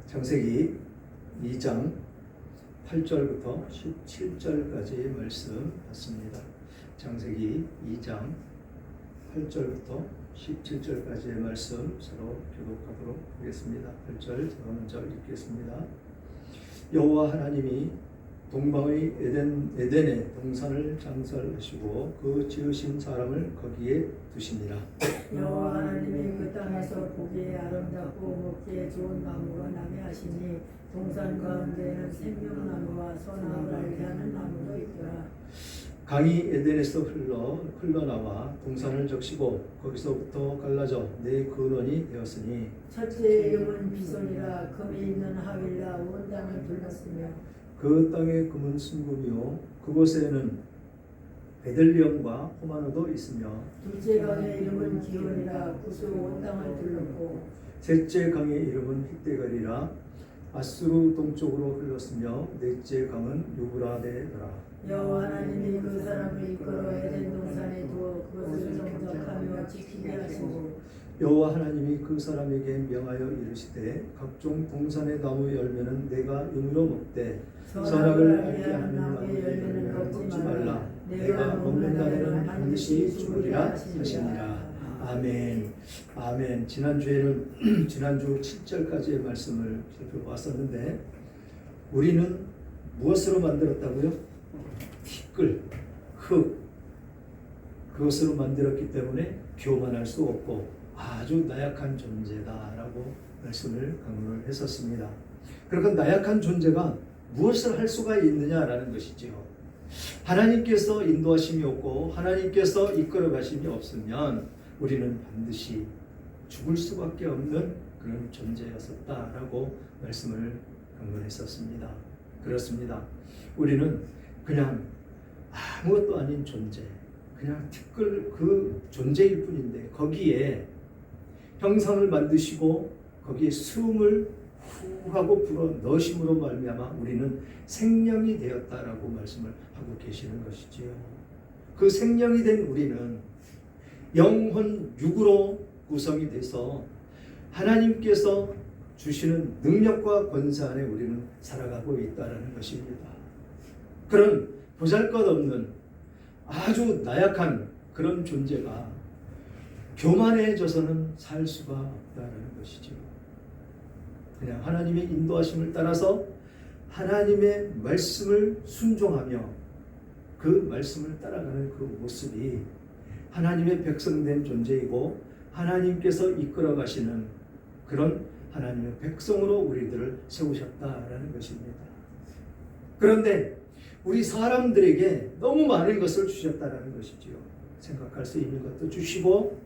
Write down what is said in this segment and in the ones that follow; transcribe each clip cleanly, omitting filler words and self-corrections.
창세기 2장 8절부터 17절까지의 말씀 봤습니다. 창세기 2장 8절부터 17절까지의 말씀 서로 교독하도록 하겠습니다. 8절 제가 먼저 읽겠습니다. 여호와 하나님이 동방의 에덴에 동산을 창설하시고 그 지으신 사람을 거기에 두시니라. 여호와 하나님이 그 땅에서 보기에 아름답고 먹기에 좋은 나무가 나게 하시니 동산 가운데에는 생명나무와 선악을 알게 하는 나무도 있더라. 강이 에덴에서 흘러나와 동산을 적시고 거기서부터 갈라져 네 근원이 되었으니 첫째 이름은 비손이라 금이 있는 하윌라 온 땅을 둘렀으며 그 땅의 금은 순금이요 그곳에는 베들리엄과 호마노도 있으며 둘째 강의 이름은 기온이라 구스 온 땅을 둘렀고 셋째 강의 이름은 힛데갈이라 아수르 동쪽으로 흘렀으며 넷째 강은 유브라데더라. 여호와 하나님이 그 사람을 이끌어 에덴 동산에 두어 그것을 정적하며 지키게 하시고 여호와 하나님이 그 사람에게 명하여 이르시되 각종 동산의 나무 열매는 내가 임으로 먹되 선악을 알게 하는 나무의 열매는 먹지 말라. 내가 먹는 날에는 반드시 죽으리라 하시니라. 아멘. 아멘. 지난주 7절까지의 말씀을 살펴보았었는데 우리는 무엇으로 만들었다고요? 티끌, 흙, 그것으로 만들었기 때문에 교만할 수 없고 아주 나약한 존재다라고 말씀을 강론을 했었습니다. 그러니까 나약한 존재가 무엇을 할 수가 있느냐라는 것이지요. 하나님께서 인도하심이 없고 하나님께서 이끌어 가심이 없으면 우리는 반드시 죽을 수밖에 없는 그런 존재였었다라고 말씀을 강론했었습니다. 그렇습니다. 우리는 그냥 아무것도 아닌 존재, 그냥 티끌 그 존재일 뿐인데 거기에 형상을 만드시고 거기에 숨을 후 하고 불어 넣으심으로 말미암아 우리는 생명이 되었다라고 말씀을 하고 계시는 것이지요. 그 생명이 된 우리는 영혼 육으로 구성이 돼서 하나님께서 주시는 능력과 권세 안에 우리는 살아가고 있다는 것입니다. 그런 보잘것없는 아주 나약한 그런 존재가 교만해져서는 살 수가 없다는 것이죠. 그냥 하나님의 인도하심을 따라서 하나님의 말씀을 순종하며 그 말씀을 따라가는 그 모습이 하나님의 백성된 존재이고 하나님께서 이끌어 가시는 그런 하나님의 백성으로 우리들을 세우셨다라는 것입니다. 그런데 우리 사람들에게 너무 많은 것을 주셨다라는 것이지요. 생각할 수 있는 것도 주시고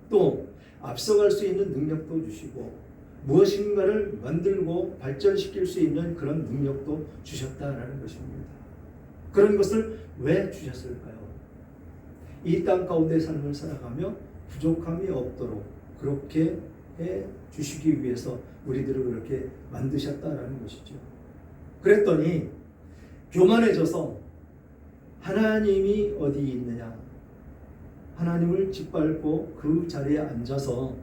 또 앞서갈 수 있는 능력도 주시고 무엇인가를 만들고 발전시킬 수 있는 그런 능력도 주셨다라는 것입니다. 그런 것을 왜 주셨을까요? 이 땅 가운데 삶을 살아가며 부족함이 없도록 그렇게 해 주시기 위해서 우리들을 그렇게 만드셨다라는 것이죠. 그랬더니 교만해져서 하나님이 어디 있느냐, 하나님을 짓밟고 그 자리에 앉아서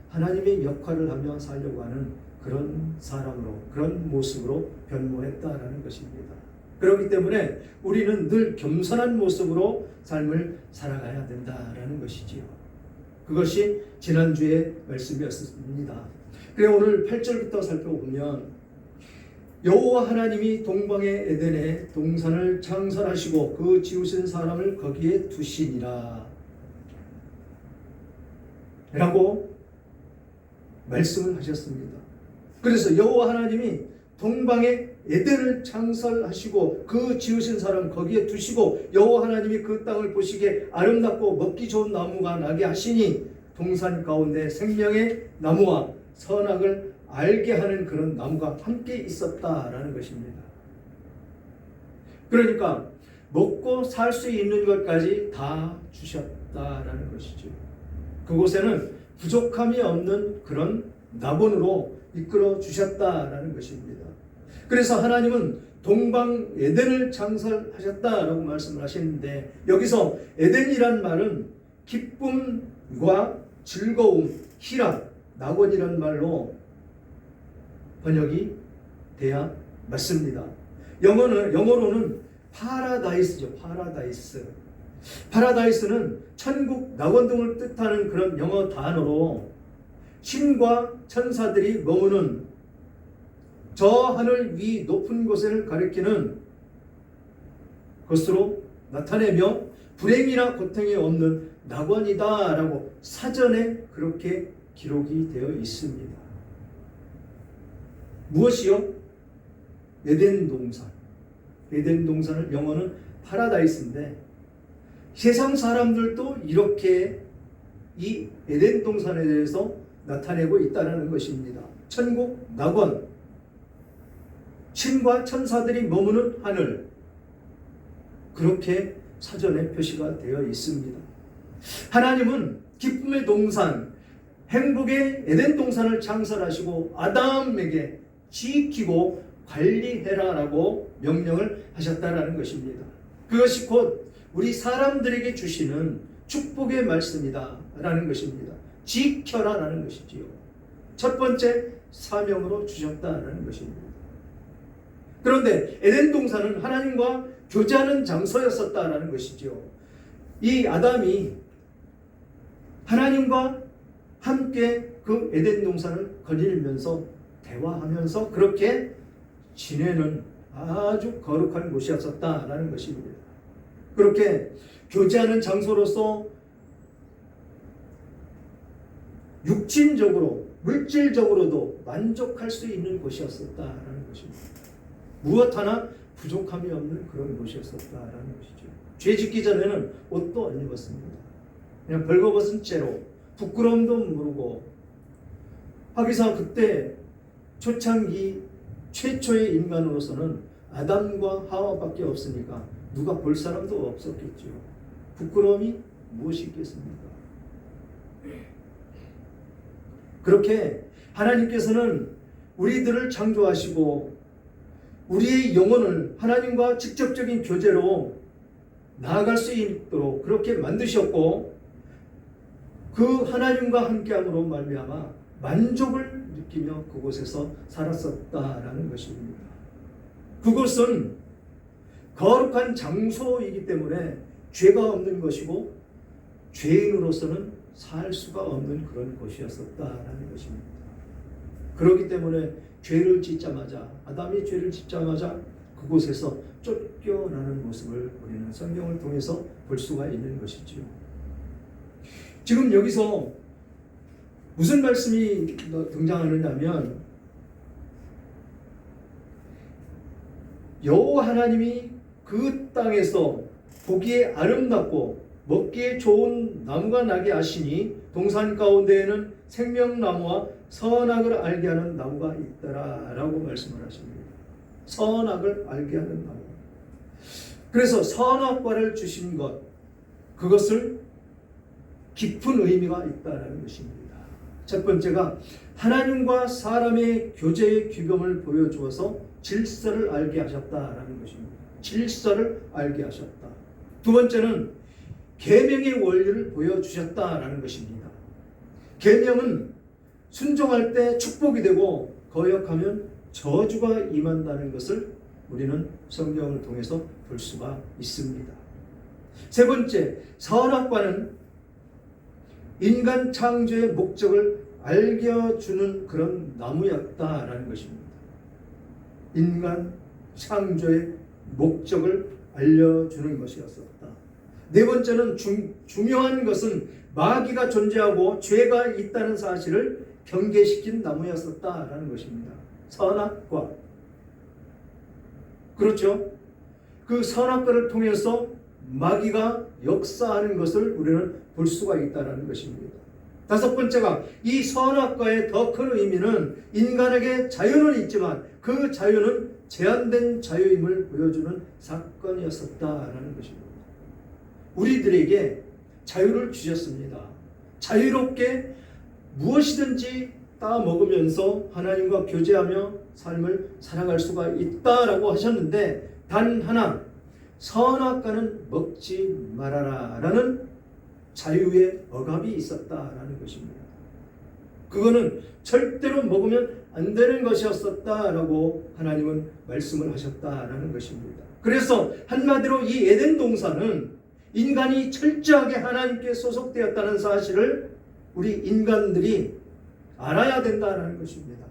하나님의 역할을 하며 살려고 하는 그런 사람으로, 그런 모습으로 변모했다라는 것입니다. 그렇기 때문에 우리는 늘 겸손한 모습으로 삶을 살아가야 된다라는 것이지요. 그것이 지난주의 말씀이었습니다. 그래 오늘 8절부터 살펴보면 여호와 하나님이 동방의 에덴에 동산을 창설하시고 그 지으신 사람을 거기에 두시니라 라고 말씀을 하셨습니다. 그래서 여호와 하나님이 동방의 에덴을 창설하시고 그 지으신 사람 거기에 두시고 여호와 하나님이 그 땅을 보시기에 아름답고 먹기 좋은 나무가 나게 하시니 동산 가운데 생명의 나무와 선악을 알게 하는 그런 나무가 함께 있었다라는 것입니다. 그러니까 먹고 살 수 있는 것까지 다 주셨다라는 것이죠. 그곳에는 부족함이 없는 그런 낙원으로 이끌어 주셨다라는 것입니다. 그래서 하나님은 동방 에덴을 창설하셨다라고 말씀을 하시는데 여기서 에덴이란 말은 기쁨과 즐거움, 희락, 낙원이란 말로 번역이 돼야 맞습니다. 영어로는 파라다이스죠. 파라다이스. 파라다이스는 천국, 낙원 등을 뜻하는 그런 영어 단어로 신과 천사들이 머무는 저 하늘 위 높은 곳을 가리키는 것으로 나타내며 불행이나 고통이 없는 낙원이다 라고 사전에 그렇게 기록이 되어 있습니다. 무엇이요? 에덴 동산. 에덴 동산을 영어는 파라다이스인데 세상 사람들도 이렇게 이 에덴 동산에 대해서 나타내고 있다는 것입니다. 천국, 낙원, 신과 천사들이 머무는 하늘, 그렇게 사전에 표시가 되어 있습니다. 하나님은 기쁨의 동산, 행복의 에덴 동산을 창설하시고 아담에게 지키고 관리해라라고 명령을 하셨다라는 것입니다. 그것이 곧 우리 사람들에게 주시는 축복의 말씀이다라는 것입니다. 지켜라라는 것이지요. 첫 번째 사명으로 주셨다라는 것입니다. 그런데 에덴 동산은 하나님과 교제하는 장소였었다라는 것이지요. 이 아담이 하나님과 함께 그 에덴 동산을 거닐면서 대화하면서 그렇게 지내는 아주 거룩한 곳이었었다라는 것입니다. 그렇게 교제하는 장소로서 육신적으로, 물질적으로도 만족할 수 있는 곳이었었다라는 것입니다. 무엇 하나 부족함이 없는 그런 곳이었었다라는 것이죠. 죄 짓기 전에는 옷도 안 입었습니다. 그냥 벌거벗은 채로 부끄러움도 모르고 하기사 그때 초창기 최초의 인간으로서는 아담과 하와밖에 없으니까 누가 볼 사람도 없었겠죠. 부끄러움이 무엇이 있겠습니까? 그렇게 하나님께서는 우리들을 창조하시고 우리의 영혼을 하나님과 직접적인 교제로 나아갈 수 있도록 그렇게 만드셨고 그 하나님과 함께함으로 말미암아 만족을 느끼며 그곳에서 살았었다라는 것입니다. 그곳은 거룩한 장소이기 때문에 죄가 없는 것이고 죄인으로서는 살 수가 없는 그런 곳이었었다라는 것입니다. 그렇기 때문에 죄를 짓자마자 아담이 죄를 짓자마자 그곳에서 쫓겨나는 모습을 우리는 성경을 통해서 볼 수가 있는 것이지요. 지금 여기서 무슨 말씀이 등장하느냐면 여호와 하나님이 그 땅에서 보기에 아름답고 먹기에 좋은 나무가 나게 하시니 동산 가운데에는 생명나무와 선악을 알게 하는 나무가 있더라 라고 말씀을 하십니다. 선악을 알게 하는 나무. 그래서 선악과를 주신 것, 그것을 깊은 의미가 있다는 것입니다. 첫 번째가 하나님과 사람의 교제의 규범을 보여주어서 질서를 알게 하셨다라는 것입니다. 질서를 알게 하셨다. 두 번째는 계명의 원리를 보여주셨다라는 것입니다. 계명은 순종할 때 축복이 되고 거역하면 저주가 임한다는 것을 우리는 성경을 통해서 볼 수가 있습니다. 세 번째, 선악과는 인간 창조의 목적을 알려주는 그런 나무였다라는 것입니다. 인간 창조의 목적을 알려주는 것이었었다. 네 번째는 중요한 것은 마귀가 존재하고 죄가 있다는 사실을 경계시킨 나무였었다라는 것입니다. 선악과. 그렇죠? 그 선악과를 통해서 마귀가 역사하는 것을 우리는 볼 수가 있다는 것입니다. 다섯 번째가 이 선악과의 더 큰 의미는 인간에게 자유는 있지만 그 자유는 제한된 자유임을 보여주는 사건이었었다라는 것입니다. 우리들에게 자유를 주셨습니다. 자유롭게 무엇이든지 따먹으면서 하나님과 교제하며 삶을 살아갈 수가 있다라고 하셨는데 단 하나, 선악과는 먹지 말아라 라는 자유의 억압이 있었다라는 것입니다. 그거는 절대로 먹으면 안 되는 것이었었다라고 하나님은 말씀을 하셨다라는 것입니다. 그래서 한마디로 이 에덴 동산은 인간이 철저하게 하나님께 소속되었다는 사실을 우리 인간들이 알아야 된다는 것입니다.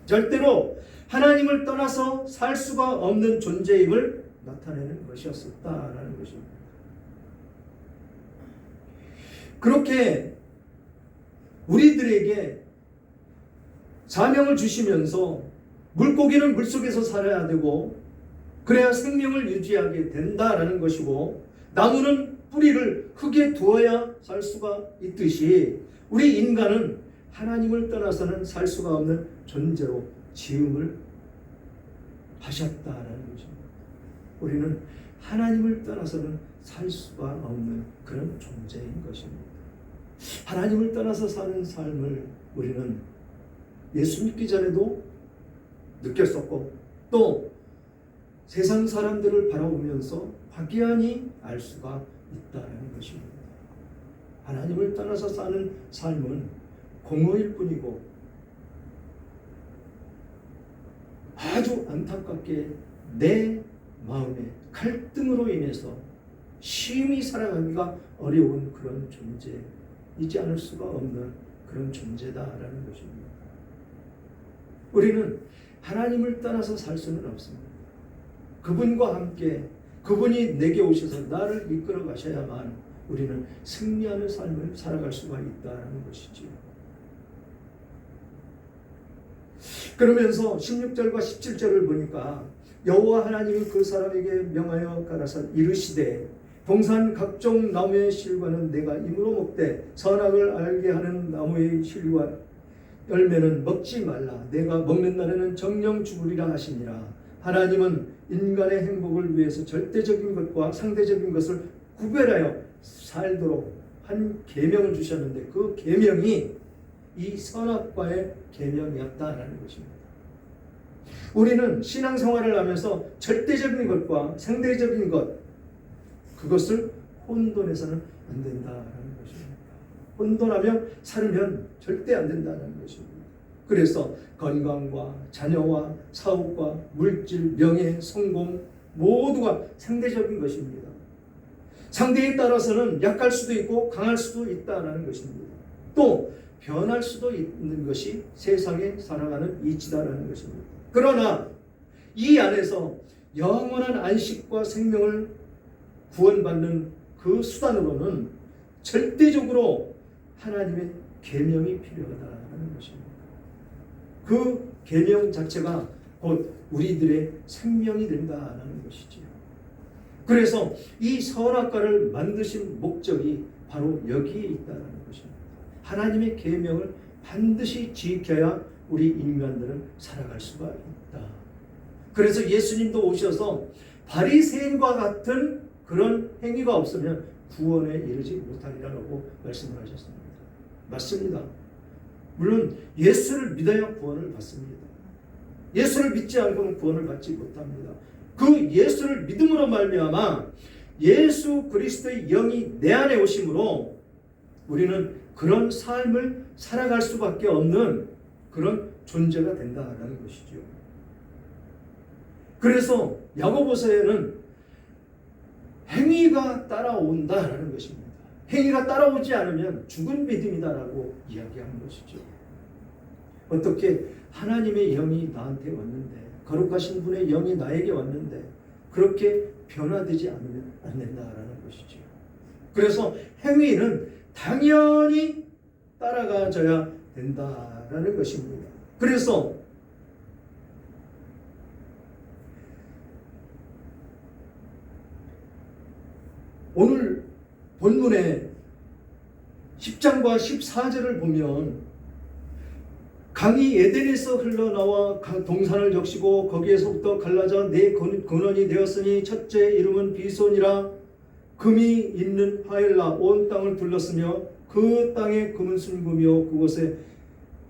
절대로 하나님을 떠나서 살 수가 없는 존재임을 나타내는 것이었었다라는 것입니다. 그렇게 우리들에게 사명을 주시면서 물고기는 물속에서 살아야 되고 그래야 생명을 유지하게 된다라는 것이고 나무는 뿌리를 흙에 두어야 살 수가 있듯이 우리 인간은 하나님을 떠나서는 살 수가 없는 존재로 지음을 하셨다라는 것입니다. 우리는 하나님을 떠나서는 살 수가 없는 그런 존재인 것입니다. 하나님을 떠나서 사는 삶을 우리는 예수 믿기 전에도 느꼈었고 또 세상 사람들을 바라보면서 확연히 알 수가 있다는 것입니다. 하나님을 떠나서 사는 삶은 공허일 뿐이고 아주 안타깝게 내 마음의 갈등으로 인해서 심히 살아가기가 어려운 그런 존재이지 않을 수가 없는 그런 존재다라는 것입니다. 우리는 하나님을 떠나서 살 수는 없습니다. 그분과 함께 그분이 내게 오셔서 나를 이끌어 가셔야만 우리는 승리하는 삶을 살아갈 수가 있다는 것이지요. 그러면서 16절과 17절을 보니까 여호와 하나님이 그 사람에게 명하여 가라사 이르시되 동산 각종 나무의 실과는 내가 임으로 먹되 선악을 알게 하는 나무의 실과 열매는 먹지 말라. 내가 먹는 날에는 정령 죽으리라 하시니라. 하나님은 인간의 행복을 위해서 절대적인 것과 상대적인 것을 구별하여 살도록 한 계명을 주셨는데 그 계명이 이 선악과의 계명이었다라는 것입니다. 우리는 신앙생활을 하면서 절대적인 것과 상대적인 것 그것을 혼돈해서는 안 된다라는 것입니다. 혼돈하며 살면 절대 안 된다는 것입니다. 그래서 건강과 자녀와 사업과 물질, 명예, 성공 모두가 상대적인 것입니다. 상대에 따라서는 약할 수도 있고 강할 수도 있다는 것입니다. 또 변할 수도 있는 것이 세상에 살아가는 이치다라는 것입니다. 그러나 이 안에서 영원한 안식과 생명을 구원받는 그 수단으로는 절대적으로 하나님의 계명이 필요하다는 것입니다. 그 계명 자체가 곧 우리들의 생명이 된다는 것이지요. 그래서 이 선악과를 만드신 목적이 바로 여기에 있다는 것입니다. 하나님의 계명을 반드시 지켜야 우리 인간들은 살아갈 수가 있다. 그래서 예수님도 오셔서 바리새인과 같은 그런 행위가 없으면 구원에 이르지 못하리라고 말씀을 하셨습니다. 맞습니다. 물론 예수를 믿어야 구원을 받습니다. 예수를 믿지 않고는 구원을 받지 못합니다. 그 예수를 믿음으로 말미암아 예수 그리스도의 영이 내 안에 오심으로 우리는 그런 삶을 살아갈 수밖에 없는 그런 존재가 된다는 것이죠. 그래서 야고보서에는 행위가 따라온다라는 것입니다. 행위가 따라오지 않으면 죽은 믿음이다라고 이야기하는 것이죠. 어떻게 하나님의 영이 나한테 왔는데 거룩하신 분의 영이 나에게 왔는데 그렇게 변화되지 않으면 안 된다라는 것이죠. 그래서 행위는 당연히 따라가져야 된다라는 것입니다. 그래서 오늘 본문의 10장과 14절을 보면 강이 에덴에서 흘러나와 동산을 적시고 거기에서부터 갈라져 네 근원이 되었으니 첫째 이름은 비손이라 금이 있는 하엘라 온 땅을 둘렀으며 그 땅의 금은 순금이요 그곳에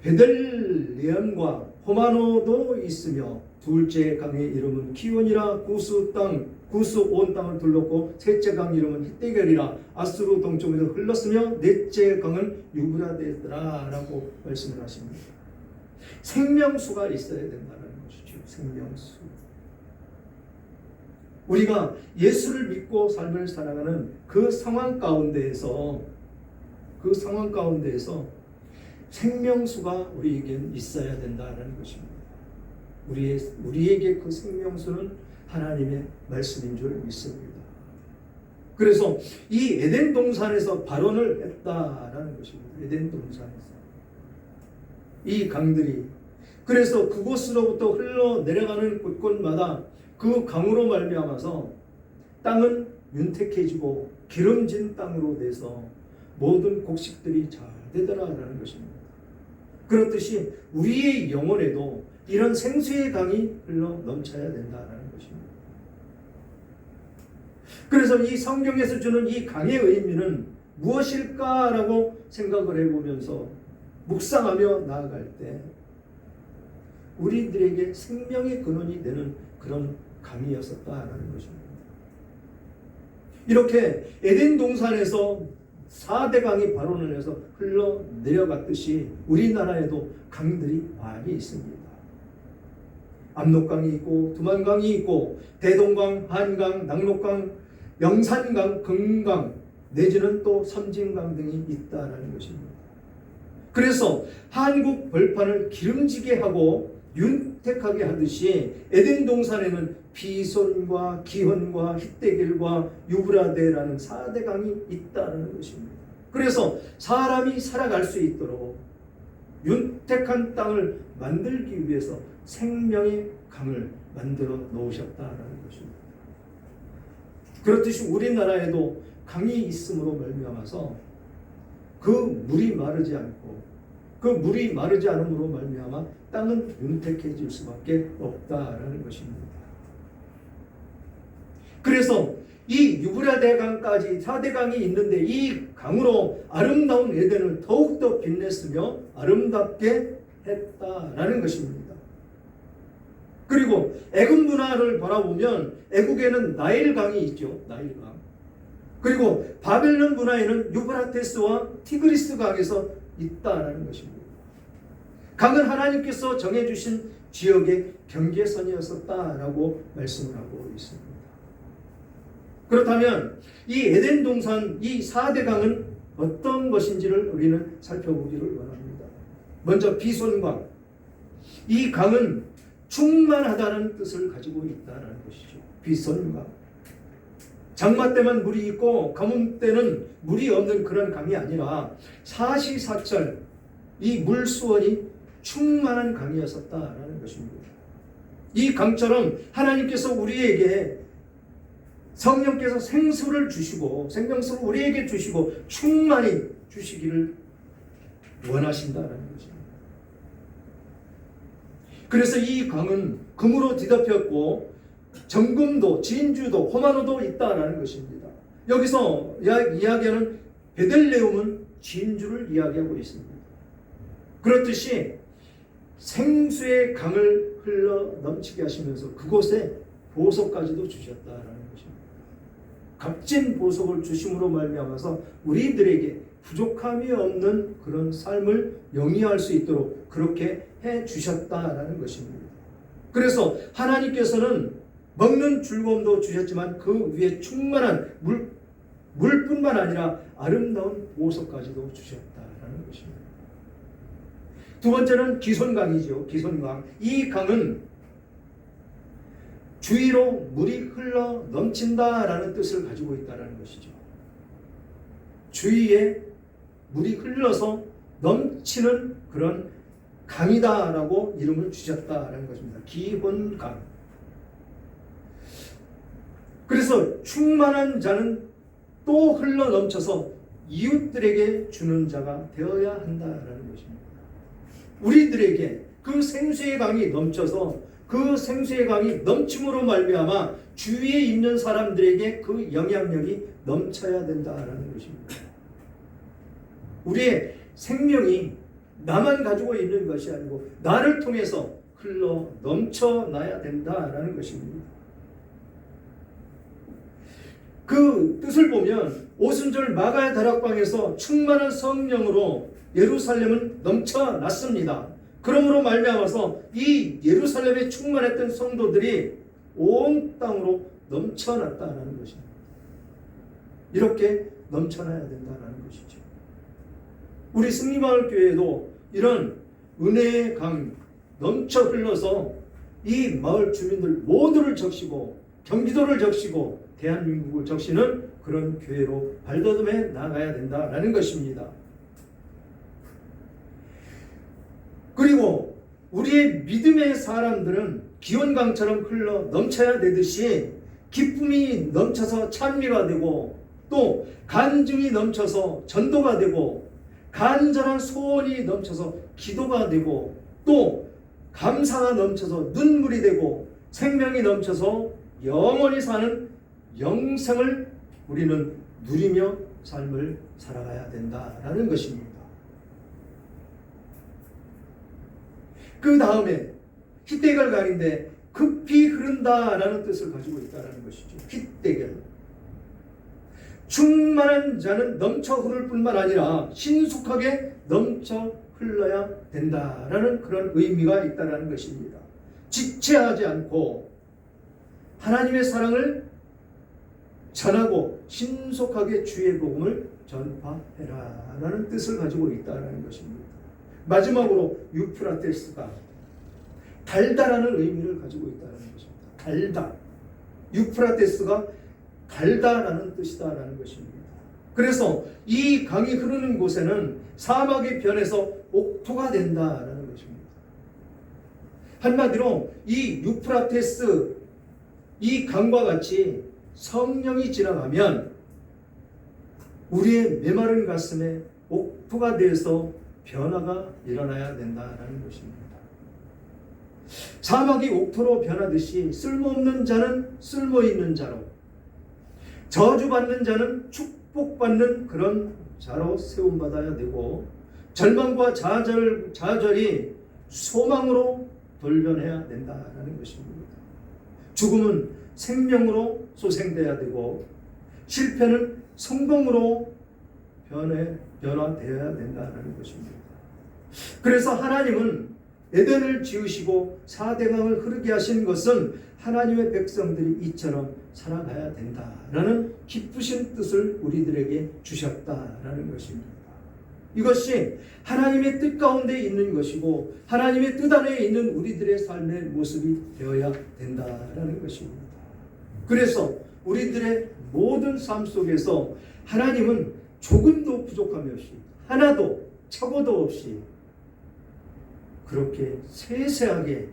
베들레헴과 호마노도 있으며 둘째 강의 이름은 기온이라 구스 온 땅을 둘렀고 셋째 강 이름은 히데겔이라 아수르 동쪽에서 흘렀으며 넷째 강은 유브라데더라 라고 말씀을 하십니다. 생명수가 있어야 된다는 것이죠. 생명수. 우리가 예수를 믿고 삶을 살아가는 그 상황 가운데에서 생명수가 우리에겐 있어야 된다는 것입니다. 우리에게 그 생명수는 하나님의 말씀인 줄 믿습니다. 그래서 이 에덴 동산에서 발원을 했다라는 것입니다. 에덴 동산에서 이 강들이, 그래서 그곳으로부터 흘러내려가는 곳곳마다 그 강으로 말미암아서 땅은 윤택해지고 기름진 땅으로 돼서 모든 곡식들이 잘 되더라라는 것입니다. 그렇듯이 우리의 영혼에도 이런 생수의 강이 흘러 넘쳐야 된다는 것입니다. 그래서 이 성경에서 주는 이 강의 의미는 무엇일까라고 생각을 해보면서 묵상하며 나아갈 때 우리들에게 생명의 근원이 되는 그런 강이었었다라는 것입니다. 이렇게 에덴 동산에서 4대 강이 발원을 해서 흘러내려갔듯이 우리나라에도 강들이 많이 있습니다. 압록강이 있고 두만강이 있고 대동강, 한강, 낙록강, 영산강, 금강 내지는 또 섬진강 등이 있다는 것입니다. 그래서 한국 벌판을 기름지게 하고 윤택하게 하듯이 에덴 동산에는 비손과 기혼과 히데겔과 유브라데라는 4대 강이 있다는 것입니다. 그래서 사람이 살아갈 수 있도록 윤택한 땅을 만들기 위해서 생명의 강을 만들어 놓으셨다는 것입니다. 그렇듯이 우리나라에도 강이 있음으로 말미암아서 그 물이 마르지 않음으로 말미암아 땅은 윤택해질 수밖에 없다라는 것입니다. 그래서 이 유브라데 강까지 4대 강이 있는데 이 강으로 아름다운 에덴을 더욱더 빛냈으며 아름답게 했다라는 것입니다. 그리고 애굽 문화를 바라보면 애국에는 나일강이 있죠. 나일강. 그리고 바벨론 문화에는 유브라테스와 티그리스 강에서 있다라는 것입니다. 강은 하나님께서 정해주신 지역의 경계선이었었다라고 말씀을 하고 있습니다. 그렇다면 이 에덴 동산 이 4대 강은 어떤 것인지를 우리는 살펴보기를 원합니다. 먼저 비손강. 이 강은 충만하다는 뜻을 가지고 있다는 것이죠. 비손강. 장마 때만 물이 있고 가뭄 때는 물이 없는 그런 강이 아니라 사시사철 이 물수원이 충만한 강이었었다라는 것입니다. 이 강처럼 하나님께서 우리에게 성령께서 생수를 주시고 생명수를 우리에게 주시고 충만히 주시기를 원하신다는 것입니다. 그래서 이 강은 금으로 뒤덮였고 정금도 진주도 호마노도 있다라는 것입니다. 여기서 이야기하는 베들레헴은 진주를 이야기하고 있습니다. 그렇듯이 생수의 강을 흘러 넘치게 하시면서 그곳에 보석까지도 주셨다라는 것입니다. 값진 보석을 주심으로 말미암아서 우리들에게 부족함이 없는 그런 삶을 영위할 수 있도록 그렇게 해 주셨다라는 것입니다. 그래서 하나님께서는 먹는 즐거움도 주셨지만 그 위에 충만한 물뿐만 아니라 아름다운 보석까지도 주셨다라는 것입니다. 두 번째는 기손강이죠. 기손강. 이 강은 주위로 물이 흘러 넘친다라는 뜻을 가지고 있다는 것이죠. 주위에 물이 흘러서 넘치는 그런 강이다라고 이름을 주셨다라는 것입니다. 기혼강. 그래서 충만한 자는 또 흘러 넘쳐서 이웃들에게 주는 자가 되어야 한다라는 것입니다. 우리들에게 그 생수의 강이 넘쳐서 그 생수의 강이 넘침으로 말미암아 주위에 있는 사람들에게 그 영향력이 넘쳐야 된다라는 것입니다. 우리의 생명이 나만 가지고 있는 것이 아니고 나를 통해서 흘러 넘쳐나야 된다라는 것입니다. 그 뜻을 보면 오순절 마가의 다락방에서 충만한 성령으로 예루살렘은 넘쳐났습니다. 그러므로 말미암아서 이 예루살렘에 충만했던 성도들이 온 땅으로 넘쳐났다는 것입니다. 이렇게 넘쳐나야 된다는 것이죠. 우리 승리마을 교회도 이런 은혜의 강이 넘쳐 흘러서 이 마을 주민들 모두를 적시고 경기도를 적시고 대한민국을 적시는 그런 교회로 발돋움해 나가야 된다라는 것입니다. 그리고 우리의 믿음의 사람들은 기원강처럼 흘러 넘쳐야 되듯이 기쁨이 넘쳐서 찬미가 되고 또 간증이 넘쳐서 전도가 되고 간절한 소원이 넘쳐서 기도가 되고 또 감사가 넘쳐서 눈물이 되고 생명이 넘쳐서 영원히 사는 영생을 우리는 누리며 삶을 살아가야 된다라는 것입니다. 그 다음에 힛대결 강인데 급히 흐른다라는 뜻을 가지고 있다는 것이죠. 힛대결. 충만한 자는 넘쳐 흐를 뿐만 아니라 신속하게 넘쳐 흘러야 된다라는 그런 의미가 있다는 것입니다. 지체하지 않고 하나님의 사랑을 전하고 신속하게 주의 복음을 전파해라 라는 뜻을 가지고 있다는 것입니다. 마지막으로 유프라테스가 달다라는 의미를 가지고 있다는 것입니다. 달다. 유프라테스가 달다라는 뜻이다라는 것입니다. 그래서 이 강이 흐르는 곳에는 사막이 변해서 옥토가 된다라는 것입니다. 한마디로 이 유프라테스 이 강과 같이 성령이 지나가면 우리의 메마른 가슴에 옥토가 되어서 변화가 일어나야 된다라는 것입니다. 사막이 옥토로 변하듯이 쓸모없는 자는 쓸모있는 자로, 저주받는 자는 축복받는 그런 자로 세움받아야 되고, 절망과 좌절이 소망으로 돌변해야 된다라는 것입니다. 죽음은 생명으로 소생돼야 되고 실패는 성공으로 변화되어야 된다는 것입니다. 그래서 하나님은 에덴을 지으시고 4대강을 흐르게 하신 것은 하나님의 백성들이 이처럼 살아가야 된다라는 기쁘신 뜻을 우리들에게 주셨다라는 것입니다. 이것이 하나님의 뜻 가운데 있는 것이고 하나님의 뜻 안에 있는 우리들의 삶의 모습이 되어야 된다라는 것입니다. 그래서 우리들의 모든 삶 속에서 하나님은 조금도 부족함이 없이 하나도 착오도 없이 그렇게 세세하게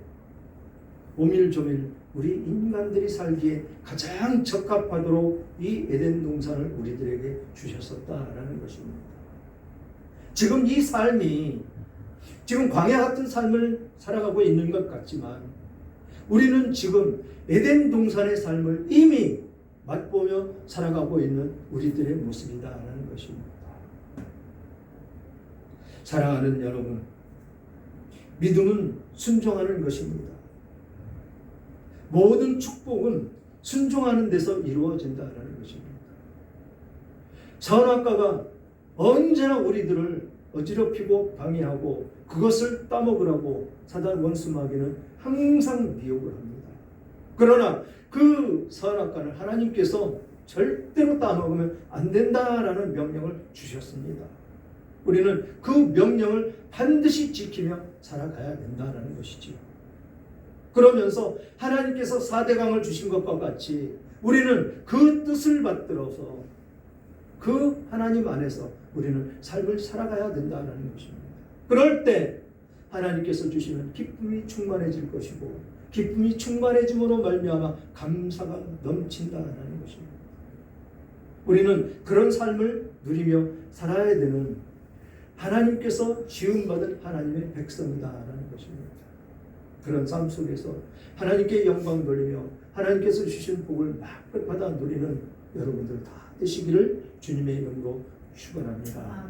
오밀조밀 우리 인간들이 살기에 가장 적합하도록 이 에덴 동산을 우리들에게 주셨었다라는 것입니다. 지금 이 삶이 지금 광야 같은 삶을 살아가고 있는 것 같지만 우리는 지금 에덴 동산의 삶을 이미 맛보며 살아가고 있는 우리들의 모습이다라는 것입니다. 사랑하는 여러분, 믿음은 순종하는 것입니다. 모든 축복은 순종하는 데서 이루어진다라는 것입니다. 선악과가 언제나 우리들을 어지럽히고 방해하고 그것을 따먹으라고 사단 원수 마귀는 항상 미혹을 합니다. 그러나 그 선악과는 하나님께서 절대로 따먹으면 안 된다라는 명령을 주셨습니다. 우리는 그 명령을 반드시 지키며 살아가야 된다는 것이지요. 그러면서 하나님께서 4대강을 주신 것과 같이 우리는 그 뜻을 받들어서 그 하나님 안에서 우리는 삶을 살아가야 된다는 것입니다. 그럴 때 하나님께서 주시는 기쁨이 충만해질 것이고 기쁨이 충만해짐으로 말미암아 감사가 넘친다는 것입니다. 우리는 그런 삶을 누리며 살아야 되는 하나님께서 지음받은 하나님의 백성이다라는 것입니다. 그런 삶 속에서 하나님께 영광 돌리며 하나님께서 주신 복을 막 받아 누리는 여러분들 다 되시기를 주님의 이름으로 축원합니다.